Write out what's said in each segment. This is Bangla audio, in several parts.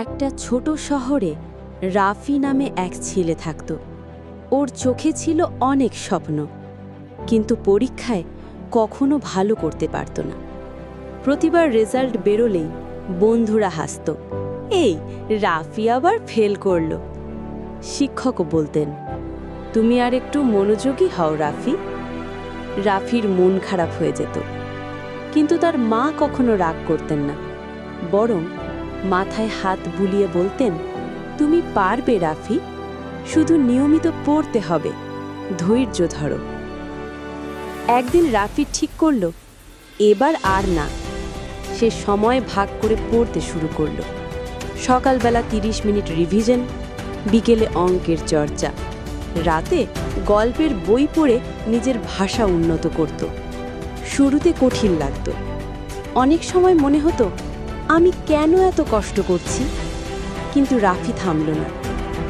একটা ছোট শহরে রাফি নামে এক ছেলে থাকত। ওর চোখে ছিল অনেক স্বপ্ন, কিন্তু পরীক্ষায় কখনো ভালো করতে পারত না। প্রতিবার রেজাল্ট বেরোলেই বন্ধুরা হাসত, এই রাফি আবার ফেল করল। শিক্ষকও বলতেন, তুমি আর একটু মনোযোগী হও রাফি। রাফির মন খারাপ হয়ে যেত, কিন্তু তার মা কখনো রাগ করতেন না, বরং মাথায় হাত বুলিয়ে বলতেন, তুমি পারবে রাফি, শুধু নিয়মিত পড়তে হবে, ধৈর্য ধরো। একদিন রাফি ঠিক করল, এবার আর না। সে সময় ভাগ করে পড়তে শুরু করল। সকালবেলা 30 মিনিট রিভিশন, বিকেলে অঙ্কের চর্চা, রাতে গল্পের বই পড়ে নিজের ভাষা উন্নত করত। শুরুতে কঠিন লাগত, অনেক সময় মনে হতো আমি কেন এত কষ্ট করছি, কিন্তু রাফি থামল না।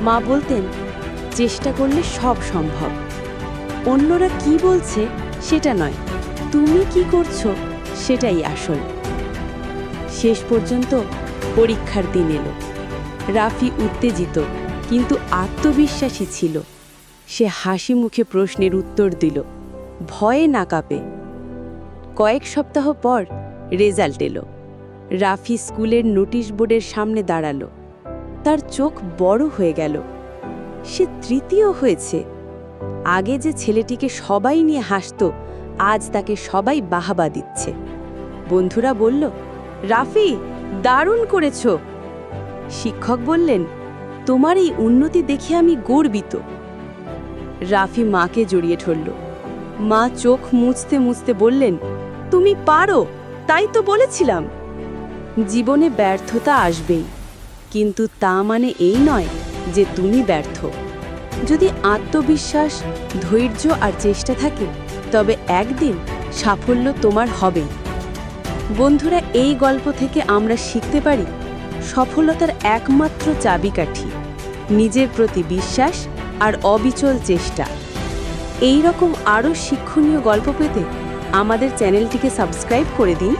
মা বলতেন, চেষ্টা করলে সব সম্ভব। অন্যরা কি বলছে সেটা নয়, তুমি কি করছো সেটাই আসল। শেষ পর্যন্ত পরীক্ষার দিন এলো। রাফি উত্তেজিত কিন্তু আত্মবিশ্বাসী ছিল। সে হাসি মুখে প্রশ্নের উত্তর দিল, ভয়ে না কাঁপে। কয়েক সপ্তাহ পর রেজাল্ট এলো। রাফি স্কুলের নোটিশ বোর্ডের সামনে দাঁড়ালো। তার চোখ বড় হয়ে গেল। সে তৃতীয় হয়েছে। আগে যে ছেলেটিকে সবাই নিয়ে হাসত, আজ তাকে সবাই বাহাবা দিচ্ছে। বন্ধুরা বলল, রাফি দারুণ করেছ। শিক্ষক বললেন, তোমার এই উন্নতি দেখে আমি গর্বিত। রাফি মাকে জড়িয়ে ধরল। মা চোখ মুছতে মুছতে বললেন, তুমি পারো, তাই তো বলেছিলাম। জীবনে ব্যর্থতা আসবেই, কিন্তু তা মানে এই নয় যে তুমি ব্যর্থ। যদি আত্মবিশ্বাস, ধৈর্য আর চেষ্টা থাকে, তবে একদিন সাফল্য তোমার হবেই। বন্ধুরা, এই গল্প থেকে আমরা শিখতে পারি, সফলতার একমাত্র চাবিকাঠি নিজের প্রতি বিশ্বাস আর অবিচল চেষ্টা। এই রকম আরও শিক্ষণীয় গল্প পেতে আমাদের চ্যানেলটিকে সাবস্ক্রাইব করে দিন।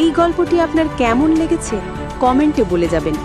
এই গল্পটি আপনার কেমন লেগেছে কমেন্টে বলে যাবেন।